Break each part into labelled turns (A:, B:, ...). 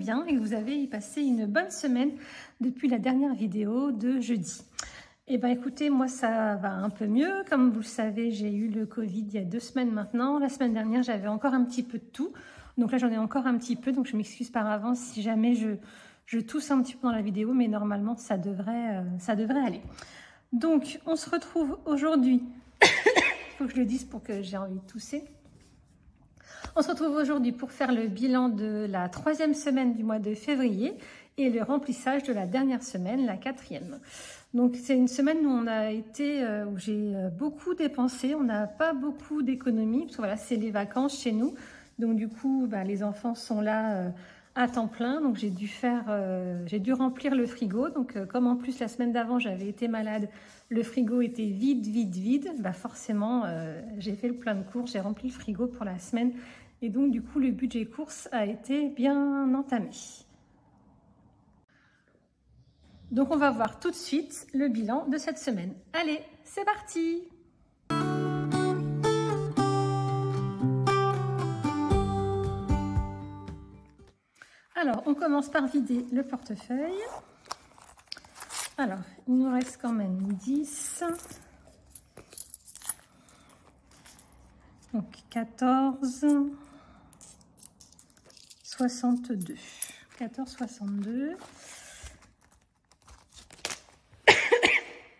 A: bien et que vous avez passé une bonne semaine depuis la dernière vidéo de jeudi. Eh bien écoutez, moi ça va un peu mieux. Comme vous le savez, j'ai eu le Covid il y a 2 semaines maintenant. La semaine dernière, j'avais encore un petit peu de toux. Donc là, j'en ai encore un petit peu. Donc je m'excuse par avance si jamais je tousse un petit peu dans la vidéo. Mais normalement, ça devrait aller. Donc, on se retrouve aujourd'hui. Il faut que je le dise pour que j'ai envie de tousser. On se retrouve aujourd'hui pour faire le bilan de la 3e semaine du mois de février et le remplissage de la dernière semaine, la 4e. Donc c'est une semaine où j'ai beaucoup dépensé, on n'a pas beaucoup d'économies, parce que voilà, c'est les vacances chez nous. Donc du coup, les enfants sont là à temps plein, donc j'ai dû remplir le frigo. Donc comme en plus la semaine d'avant j'avais été malade, le frigo était vide, forcément j'ai fait le plein de courses, j'ai rempli le frigo pour la semaine. Et donc du coup le budget course a été bien entamé. Donc on va voir tout de suite le bilan de cette semaine. Allez, c'est parti! Alors, on commence par vider le portefeuille. Alors, il nous reste quand même 10. Donc, 14, 62. 14,62.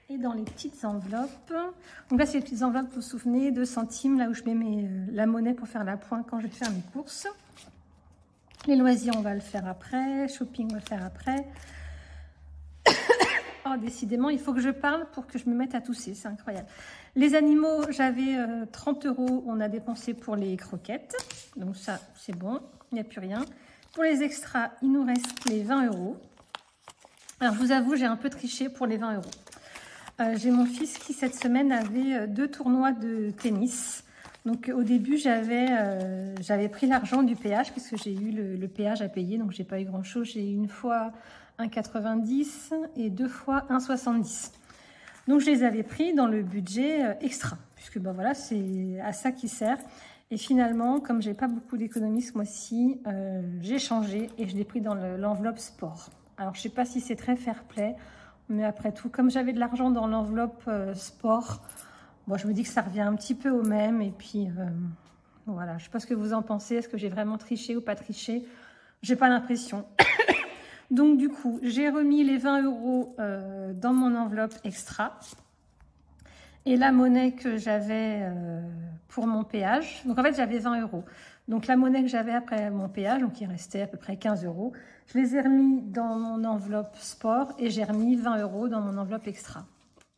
A: Et dans les petites enveloppes, donc là, c'est les petites enveloppes, vous vous souvenez, 2 centimes, là où je mets la monnaie pour faire la pointe quand je vais faire mes courses. Les loisirs, on va le faire après. Shopping, on va le faire après. Oh, décidément, il faut que je parle pour que je me mette à tousser. C'est incroyable. Les animaux, j'avais 30 €. On a dépensé pour les croquettes. Donc ça, c'est bon. Il n'y a plus rien. Pour les extras, il nous reste les 20 €. Alors, je vous avoue, j'ai un peu triché pour les 20 €. J'ai mon fils qui, cette semaine, avait 2 tournois de tennis. Donc au début, j'avais pris l'argent du péage puisque j'ai eu le péage à payer, donc j'ai pas eu grand chose. J'ai eu une fois 1,90 et 2 fois 1,70. Donc je les avais pris dans le budget extra, puisque voilà, c'est à ça qui sert. Et finalement, comme j'ai pas beaucoup d'économies ce mois-ci, j'ai changé et je l'ai pris dans l'enveloppe sport. Alors je sais pas si c'est très fair-play, mais après tout, comme j'avais de l'argent dans l'enveloppe sport, bon, je me dis que ça revient un petit peu au même. Et puis, voilà, je ne sais pas ce que vous en pensez. Est-ce que j'ai vraiment triché ou pas triché? J'ai pas l'impression. Donc, du coup, j'ai remis les 20 € dans mon enveloppe extra. Et la monnaie que j'avais pour mon péage. Donc, en fait, j'avais 20 €. Donc, la monnaie que j'avais après mon péage, donc il restait à peu près 15 €. Je les ai remis dans mon enveloppe sport et j'ai remis 20 € dans mon enveloppe extra.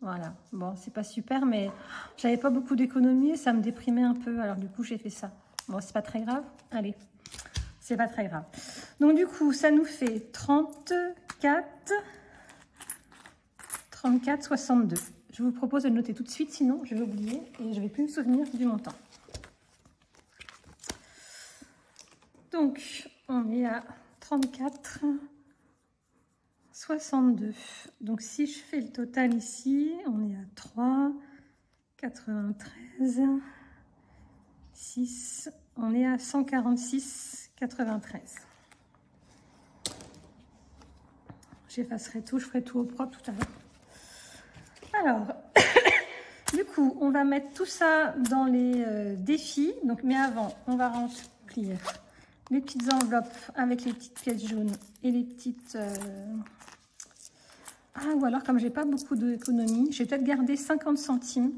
A: Voilà, bon, c'est pas super, mais j'avais pas beaucoup d'économies, ça me déprimait un peu, alors du coup, j'ai fait ça. Bon, c'est pas très grave, allez, c'est pas très grave. Donc, du coup, ça nous fait 34,62. Je vous propose de le noter tout de suite, sinon je vais oublier et je vais plus me souvenir du montant. Donc, on est à 34,62. Donc, si je fais le total ici, on est à 3, 93, 6, on est à 146,93. J'effacerai tout, je ferai tout au propre tout à l'heure. Alors, du coup, on va mettre tout ça dans les défis. Donc, mais avant, on va remplir les petites enveloppes avec les petites pièces jaunes et les petites... Ah, ou alors, comme j'ai pas beaucoup d'économies, je vais peut-être garder 50 centimes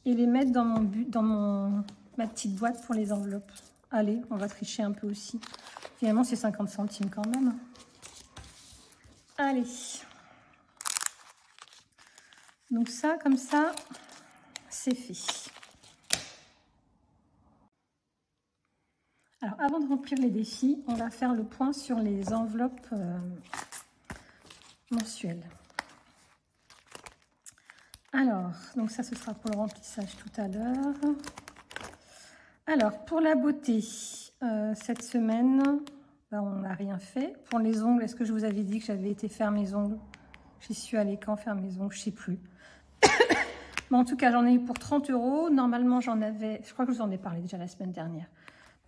A: et les mettre dans ma petite boîte pour les enveloppes. Allez, on va tricher un peu aussi. Finalement, c'est 50 centimes quand même. Allez. Donc ça, comme ça, c'est fait. Alors, avant de remplir les défis, on va faire le point sur les enveloppes mensuelles. Alors, donc ça, ce sera pour le remplissage tout à l'heure. Alors, pour la beauté, cette semaine, on n'a rien fait. Pour les ongles, est-ce que je vous avais dit que j'avais été faire mes ongles? J'y suis allée quand faire mes ongles? Je ne sais plus. Mais en tout cas, j'en ai eu pour 30 €. Normalement, j'en avais... Je crois que je vous en ai parlé déjà la semaine dernière.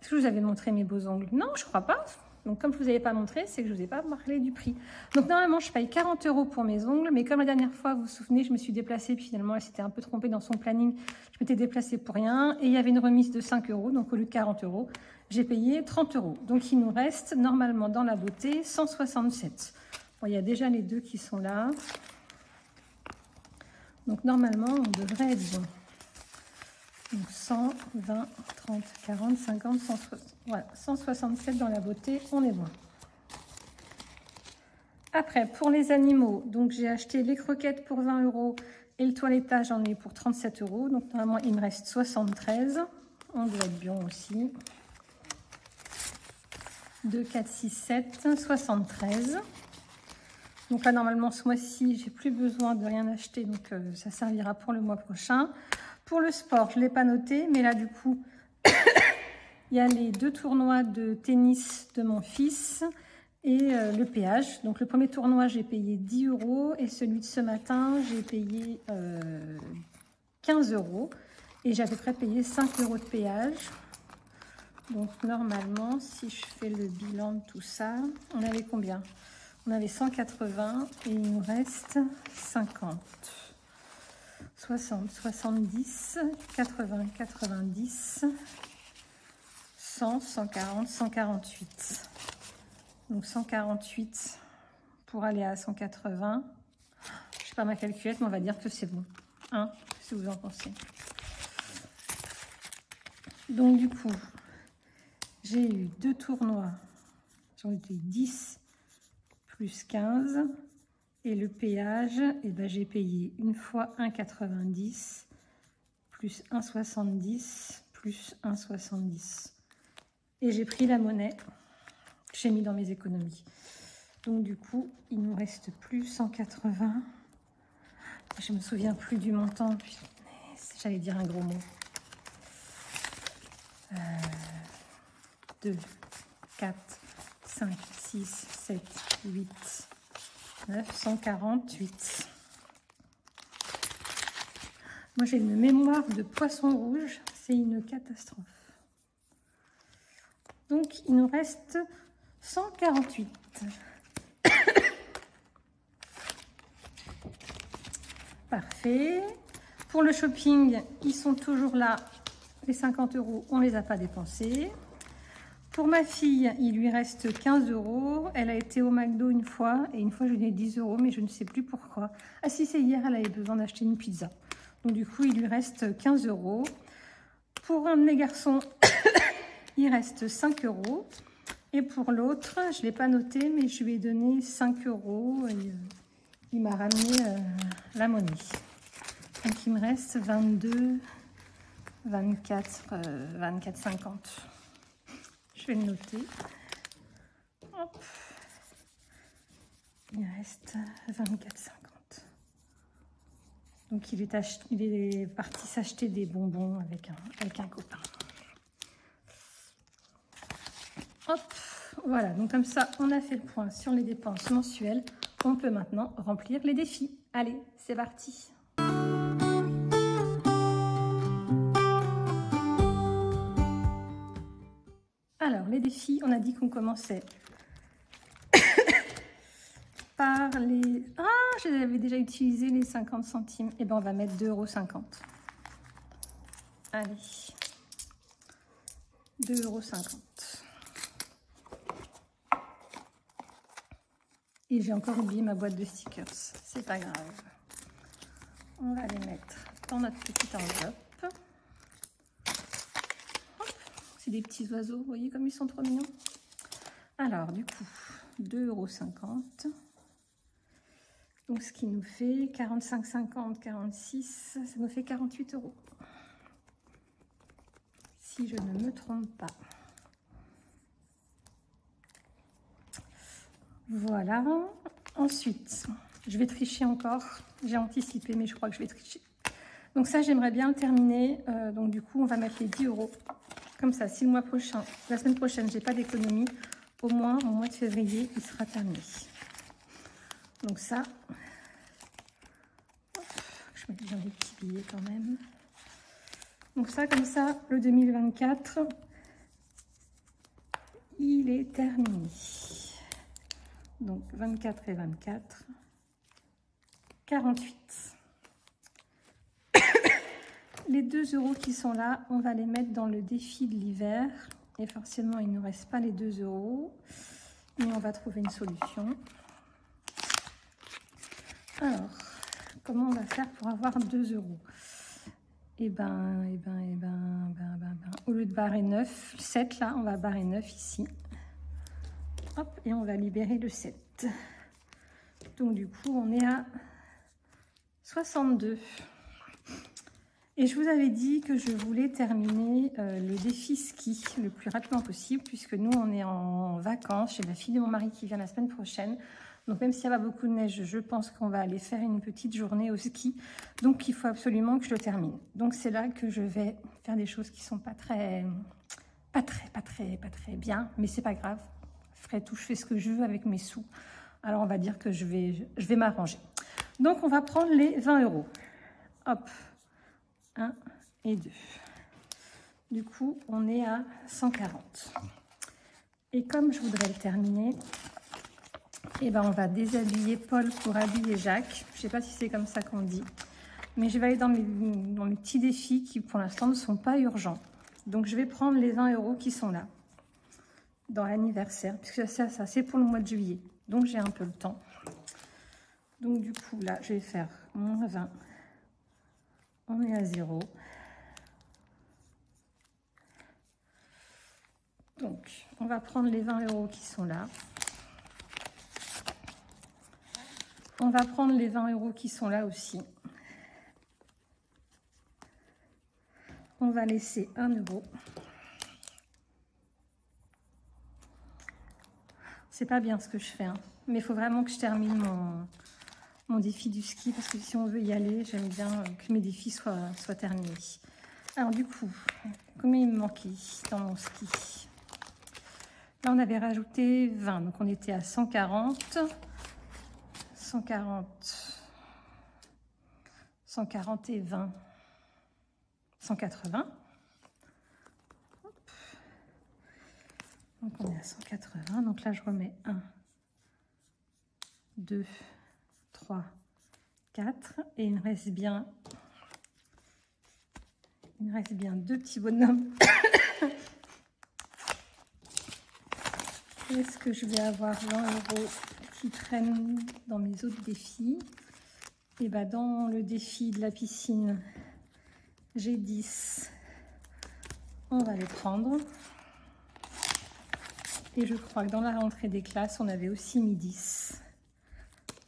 A: Est-ce que je vous avais montré mes beaux ongles? Non, je crois pas. Donc comme je ne vous avais pas montré, c'est que je ne vous ai pas parlé du prix. Donc normalement, je paye 40 € pour mes ongles, mais comme la dernière fois, vous vous souvenez, je me suis déplacée, puis finalement, elle s'était un peu trompée dans son planning. Je m'étais déplacée pour rien, et il y avait une remise de 5 €, donc au lieu de 40 €, j'ai payé 30 €. Donc il nous reste normalement dans la beauté 167. Bon, il y a déjà les deux qui sont là. Donc normalement, on devrait être bon. Donc 100, 20, 30, 40, 50, 160, voilà, 167 dans la beauté, on est bon. Après, pour les animaux, donc j'ai acheté les croquettes pour 20 € et le toilettage, j'en ai pour 37 €. Donc normalement, il me reste 73. On doit être bien aussi. 2, 4, 6, 7, 73. Donc là, normalement, ce mois-ci, j'ai plus besoin de rien acheter, donc ça servira pour le mois prochain. Pour le sport, je ne l'ai pas noté, mais là, du coup, il y a les 2 tournois de tennis de mon fils et le péage. Donc, le premier tournoi, j'ai payé 10 € et celui de ce matin, j'ai payé 15 € et j'ai à peu près payé 5 € de péage. Donc, normalement, si je fais le bilan de tout ça, on avait combien? On avait 180 et il nous reste 50. 60, 70, 80, 90, 100, 140, 148. Donc 148 pour aller à 180. Je sais pas ma calculette, mais on va dire que c'est bon. Hein, qu'est-ce que vous en pensez? Donc du coup, j'ai eu 2 tournois. J'en ai eu 10 plus 15. Et le péage, eh ben, j'ai payé une fois 1,90 plus 1,70 plus 1,70. Et j'ai pris la monnaie que j'ai mis dans mes économies. Donc du coup, il nous reste plus 180. Je me souviens plus du montant. J'allais dire un gros mot. 2, 4, 5, 6, 7, 8... 948. Moi, j'ai une mémoire de poisson rouge. C'est une catastrophe. Donc, il nous reste 148. Parfait. Pour le shopping, ils sont toujours là. Les 50 €, on ne les a pas dépensés. Pour ma fille, il lui reste 15 €. Elle a été au McDo une fois et une fois je lui ai 10 €, mais je ne sais plus pourquoi. Ah si, c'est hier, elle avait besoin d'acheter une pizza. Donc du coup, il lui reste 15 €. Pour un de mes garçons, il reste 5 €. Et pour l'autre, je ne l'ai pas noté, mais je lui ai donné 5 € et il m'a ramené la monnaie. Donc il me reste 22, 24, 24,50. Je vais le noter. Hop. Il reste 24,50. Donc il est parti s'acheter des bonbons avec un copain. Hop, voilà. Donc comme ça, on a fait le point sur les dépenses mensuelles. On peut maintenant remplir les défis. Allez, c'est parti. Alors, les défis, on a dit qu'on commençait par les... Ah, j'avais déjà utilisé les 50 centimes. Eh bien, on va mettre 2,50 €. Allez. 2,50 €. Et j'ai encore oublié ma boîte de stickers. C'est pas grave. On va les mettre dans notre petite enveloppe. C'est des petits oiseaux, vous voyez comme ils sont trop mignons. Alors, du coup, 2,50 €. Donc, ce qui nous fait 45,50, 46, ça nous fait 48 €. Si je ne me trompe pas. Voilà. Ensuite, je vais tricher encore. J'ai anticipé, mais je crois que je vais tricher. Donc ça, j'aimerais bien le terminer. Donc du coup, on va mettre les 10 €. Comme ça, si le mois prochain, la semaine prochaine, j'ai pas d'économie, au moins au mois de février, il sera terminé. Donc ça, hop, je mets déjà des petits billets quand même. Donc ça, comme ça, le 2024, il est terminé. Donc 24 et 24, 48. Les 2 € qui sont là, on va les mettre dans le défi de l'hiver. Et forcément, il ne nous reste pas les 2 €. Mais on va trouver une solution. Alors, comment on va faire pour avoir 2 €? Au lieu de barrer 9, 7 là, on va barrer 9 ici. Hop, et on va libérer le 7. Donc du coup, on est à 62. Et je vous avais dit que je voulais terminer le défi ski le plus rapidement possible, puisque nous, on est en vacances chez la fille de mon mari qui vient la semaine prochaine. Donc même s'il n'y a pas beaucoup de neige, je pense qu'on va aller faire une petite journée au ski. Donc il faut absolument que je le termine. Donc c'est là que je vais faire des choses qui sont pas très bien, mais c'est pas grave. Après tout, je fais ce que je veux avec mes sous. Alors on va dire que je vais m'arranger. Donc on va prendre les 20 €. Hop, 1 et 2. Du coup, on est à 140. Et comme je voudrais le terminer, et ben on va déshabiller Paul pour habiller Jacques. Je ne sais pas si c'est comme ça qu'on dit. Mais je vais aller dans mes petits défis qui, pour l'instant, ne sont pas urgents. Donc, je vais prendre les 20 € qui sont là, dans l'anniversaire, puisque ça c'est pour le mois de juillet. Donc, j'ai un peu le temps. Donc, du coup, là, je vais faire moins 20. On est à 0. Donc, on va prendre les 20 € qui sont là. On va prendre les 20 € qui sont là aussi. On va laisser 1 €. C'est pas bien ce que je fais, hein. Mais il faut vraiment que je termine mon défi du ski, parce que si on veut y aller, j'aime bien que mes défis soient terminés. Alors du coup, combien il me manquait dans mon ski? Là, on avait rajouté 20, donc on était à 140. 140 et 20, 180. Hop. Donc on est à 180. Donc là, je remets 1, 2, 3, 4. Et il me reste bien 2 petits bonhommes. Est-ce que je vais avoir 20 € qui traînent dans mes autres défis? Et bien, dans le défi de la piscine, j'ai 10. On va les prendre. Et je crois que dans la rentrée des classes, on avait aussi mis 10.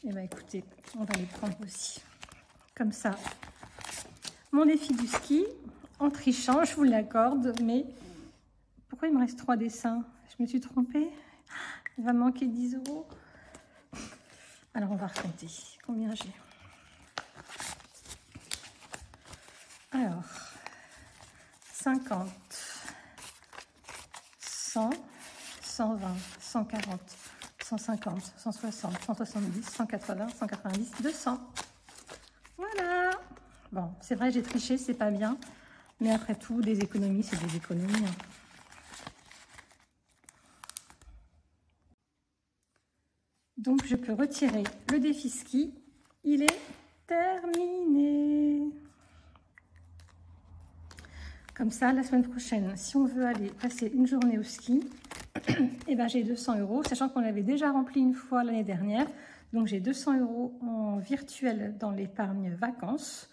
A: Et bien, écoutez, on va les prendre aussi. Comme ça. Mon défi du ski, en trichant, je vous l'accorde, mais pourquoi il me reste 3 dessins? Je me suis trompée. Il va manquer 10 €. Alors, on va recompter. Combien j'ai? Alors, 50, 100, 120, 140, 150, 160, 170, 180, 190, 200. Voilà. Bon, c'est vrai, j'ai triché, c'est pas bien. Mais après tout, des économies, c'est des économies, hein. Donc, je peux retirer le défi ski. Il est terminé. Comme ça, la semaine prochaine, si on veut aller passer une journée au ski, et ben j'ai 200 €, sachant qu'on l'avait déjà rempli une fois l'année dernière. Donc, j'ai 200 € en virtuel dans l'épargne vacances.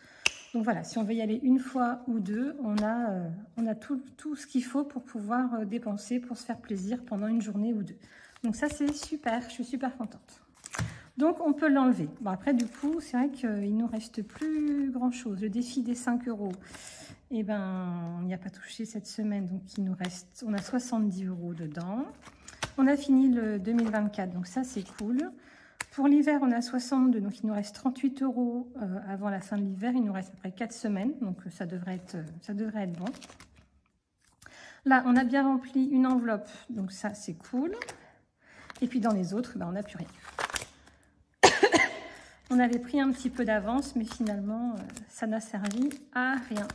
A: Donc, voilà, si on veut y aller une fois ou deux, on a tout ce qu'il faut pour pouvoir dépenser, pour se faire plaisir pendant une journée ou deux. Donc, ça, c'est super. Je suis super contente. Donc, on peut l'enlever. Bon, après, du coup, c'est vrai qu'il ne nous reste plus grand-chose. Le défi des 5 €, eh ben, on n'y a pas touché cette semaine. Donc, il nous reste, on a 70 € dedans. On a fini le 2024, donc ça, c'est cool. Pour l'hiver, on a 62, donc il nous reste 38 € avant la fin de l'hiver. Il nous reste à peu près 4 semaines, donc ça devrait être bon. Là, on a bien rempli une enveloppe, donc ça, c'est cool. Et puis, dans les autres, ben, on n'a plus rien. On avait pris un petit peu d'avance, mais finalement, ça n'a servi à rien.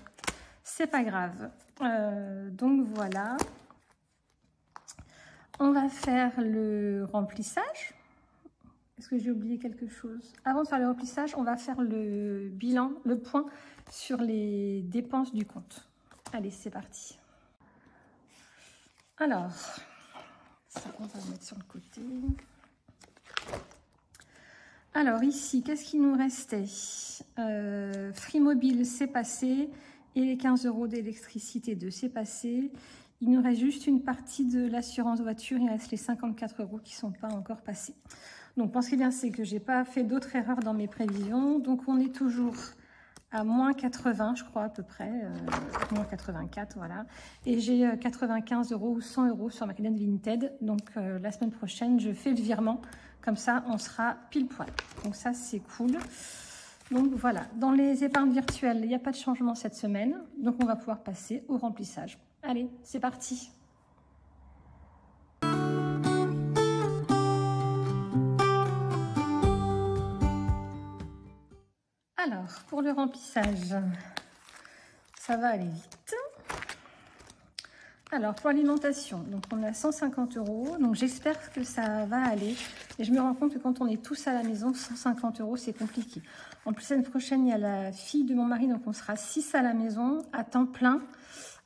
A: C'est pas grave. Donc, voilà. On va faire le remplissage. Est-ce que j'ai oublié quelque chose? Avant de faire le remplissage, on va faire le bilan, le point sur les dépenses du compte. Allez, c'est parti. Alors, ça, on va le mettre sur le côté. Alors ici, qu'est-ce qu'il nous restait? Free Mobile, c'est passé. Et les 15 € d'électricité 2, c'est passé. Il nous reste juste une partie de l'assurance voiture. Il reste les 54 € qui ne sont pas encore passés. Donc, ce qui est bien, c'est que je n'ai pas fait d'autres erreurs dans mes prévisions. Donc, on est toujours à moins 80, je crois, à peu près. Moins 84, voilà. Et j'ai 95 € ou 100 € sur ma carte Vinted. Donc, la semaine prochaine, je fais le virement. Comme ça, on sera pile poil. Donc, ça, c'est cool. Donc, voilà. Dans les épargnes virtuelles, il n'y a pas de changement cette semaine. Donc, on va pouvoir passer au remplissage. Allez, c'est parti. Alors, pour le remplissage, ça va aller vite. Alors, pour l'alimentation, donc on a 150 €. Donc, j'espère que ça va aller. Et je me rends compte que quand on est tous à la maison, 150 €, c'est compliqué. En plus, l'année prochaine, il y a la fille de mon mari. Donc, on sera 6 à la maison, à temps plein.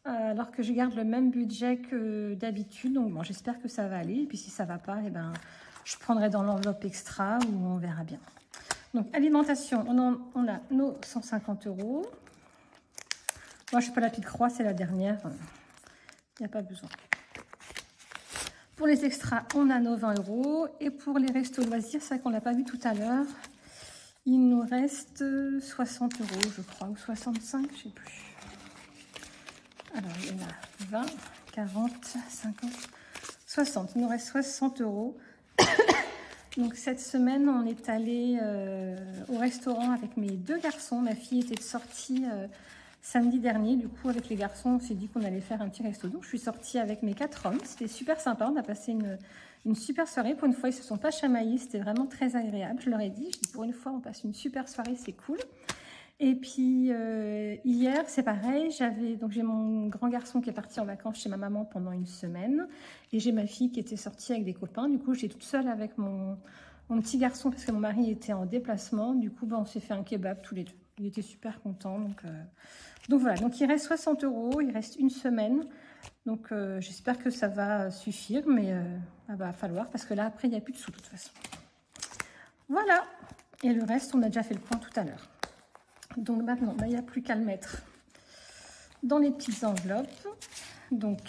A: Alors que je garde le même budget que d'habitude. Donc, bon, j'espère que ça va aller. Et puis, si ça ne va pas, eh ben, je prendrai dans l'enveloppe extra ou on verra bien. Donc, alimentation, on a nos 150 €. Moi, je ne suis pas la petite croix, c'est la dernière. Il n'y a pas besoin. Pour les extras, on a nos 20 €. Et pour les restos loisirs, c'est vrai qu'on ne l'a pas vu tout à l'heure. Il nous reste 60 €, je crois, ou 65, je ne sais plus. Alors, il y en a 20, 40, 50, 60. Il nous reste 60 €. Donc, cette semaine, on est allé au restaurant avec mes 2 garçons. Ma fille était de sortie samedi dernier. Du coup, avec les garçons, on s'est dit qu'on allait faire un petit resto. Donc, je suis sortie avec mes 4 hommes. C'était super sympa. On a passé une super soirée. Pour une fois, ils ne se sont pas chamaillés. C'était vraiment très agréable. Je leur ai dit, pour une fois, on passe une super soirée. C'est cool. Et puis, hier, c'est pareil. J'ai mon grand garçon qui est parti en vacances chez ma maman pendant une semaine. Et j'ai ma fille qui était sortie avec des copains. Du coup, j'étais toute seule avec mon petit garçon parce que mon mari était en déplacement. Du coup, on s'est fait un kebab tous les deux. Il était super content. Donc voilà, donc il reste 60 €, il reste une semaine. Donc j'espère que ça va suffire, mais il va falloir parce que là, après, il n'y a plus de sous de toute façon. Voilà, et le reste, on a déjà fait le point tout à l'heure. Donc maintenant, il n'y a plus qu'à le mettre dans les petites enveloppes. Donc,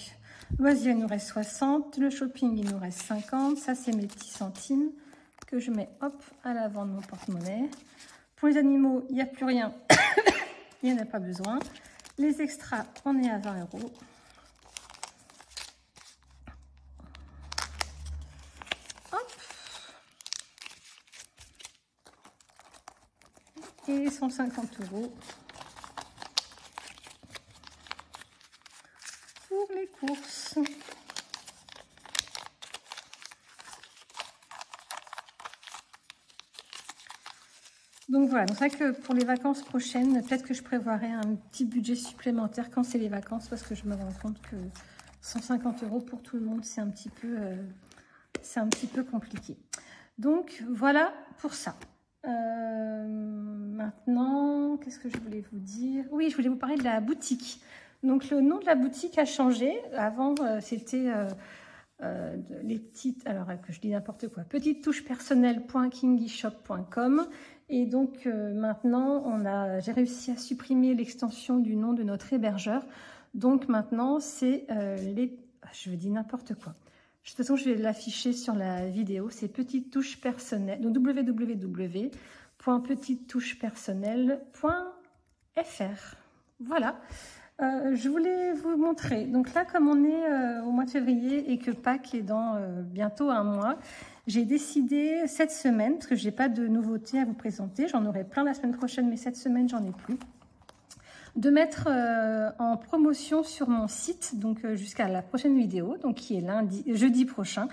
A: loisirs, il nous reste 60. Le shopping, il nous reste 50. Ça, c'est mes petits centimes que je mets, hop, à l'avant de mon porte-monnaie. Pour les animaux, il n'y a plus rien. Il n'y en a pas besoin. Les extras, on est à 20 €. Hop. Et 150 € pour les courses. Donc voilà, c'est vrai que pour les vacances prochaines, peut-être que je prévoirai un petit budget supplémentaire quand c'est les vacances parce que je me rends compte que 150 € pour tout le monde, c'est un petit peu compliqué. Donc voilà pour ça. Maintenant, qu'est-ce que je voulais vous dire? Oui, je voulais vous parler de la boutique. Donc le nom de la boutique a changé. Avant, c'était les petites, alors que je dis n'importe quoi, petitestouchespersonnelles.kingishop.com. Et donc maintenant, j'ai réussi à supprimer l'extension du nom de notre hébergeur. Donc maintenant, c'est je dis n'importe quoi. De toute façon, je vais l'afficher sur la vidéo. C'est Petite Touche Personnelle, donc www.petitestouchespersonnelles.fr. Voilà. Je voulais vous montrer. Donc là, comme on est au mois de février et que Pâques est dans bientôt un mois, j'ai décidé cette semaine, parce que je n'ai pas de nouveautés à vous présenter, j'en aurai plein la semaine prochaine, mais cette semaine, j'en ai plus, de mettre en promotion sur mon site, donc jusqu'à la prochaine vidéo, donc qui est jeudi prochain,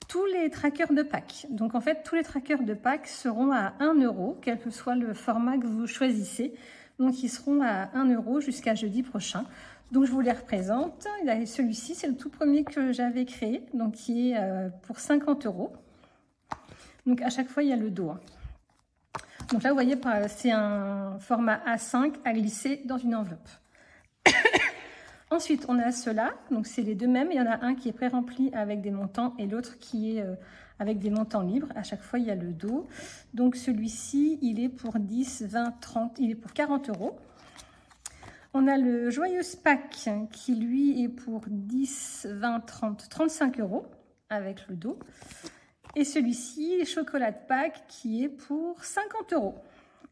A: tous les trackers de Pâques. Donc en fait, tous les trackers de Pâques seront à 1 €, quel que soit le format que vous choisissez. Donc ils seront à 1 € jusqu'à jeudi prochain. Donc, je vous les représente. Celui-ci, c'est le tout premier que j'avais créé, donc qui est pour 50 €. Donc, à chaque fois, il y a le dos. Donc là, vous voyez, c'est un format A5 à glisser dans une enveloppe. Ensuite, on a ceux-là. Donc, c'est les deux mêmes. Il y en a un qui est pré-rempli avec des montants et l'autre qui est avec des montants libres. À chaque fois, il y a le dos. Donc, celui-ci, il est pour 10, 20, 30. Il est pour 40 €. On a le Joyeuse Pack qui, lui, est pour 10, 20, 30, 35 € avec le dos. Et celui-ci, Chocolat Pack, qui est pour 50 €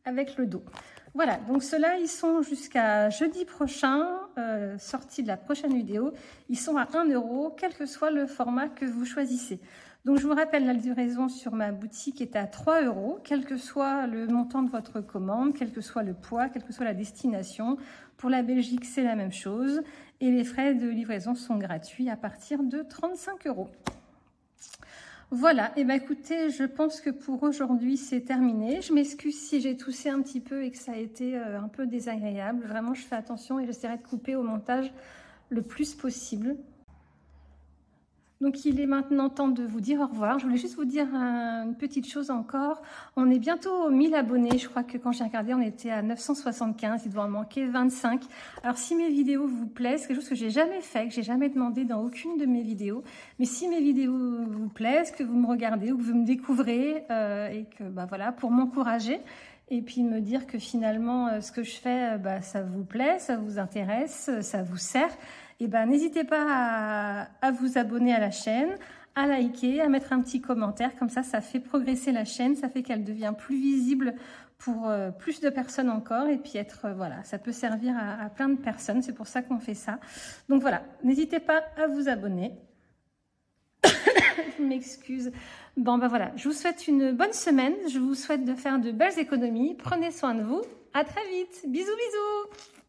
A: avec le dos. Voilà, donc ceux-là, ils sont jusqu'à jeudi prochain, sortie de la prochaine vidéo. Ils sont à 1 €, quel que soit le format que vous choisissez. Donc, je vous rappelle, la livraison sur ma boutique est à 3 €, quel que soit le montant de votre commande, quel que soit le poids, quelle que soit la destination. Pour la Belgique, c'est la même chose. Et les frais de livraison sont gratuits à partir de 35 €. Voilà, et bien écoutez, je pense que pour aujourd'hui, c'est terminé. Je m'excuse si j'ai toussé un petit peu et que ça a été un peu désagréable. Vraiment, je fais attention et j'essaierai de couper au montage le plus possible. Donc, il est maintenant temps de vous dire au revoir. Je voulais juste vous dire une petite chose encore. On est bientôt aux 1000 abonnés. Je crois que quand j'ai regardé, on était à 975. Il doit en manquer 25. Alors, si mes vidéos vous plaisent, quelque chose que j'ai jamais fait, que j'ai jamais demandé dans aucune de mes vidéos. Mais si mes vidéos vous plaisent, que vous me regardez ou que vous me découvrez et que, bah voilà, pour m'encourager et puis me dire que finalement, ce que je fais, ça vous plaît, ça vous intéresse, ça vous sert. Et ben, n'hésitez pas à vous abonner à la chaîne, à liker, à mettre un petit commentaire. Comme ça fait progresser la chaîne, ça fait qu'elle devient plus visible pour plus de personnes encore. Et puis voilà, ça peut servir à plein de personnes. C'est pour ça qu'on fait ça. Donc voilà, n'hésitez pas à vous abonner. Je m'excuse. Bon, ben voilà, je vous souhaite une bonne semaine. Je vous souhaite de faire de belles économies. Prenez soin de vous. À très vite. Bisous, bisous.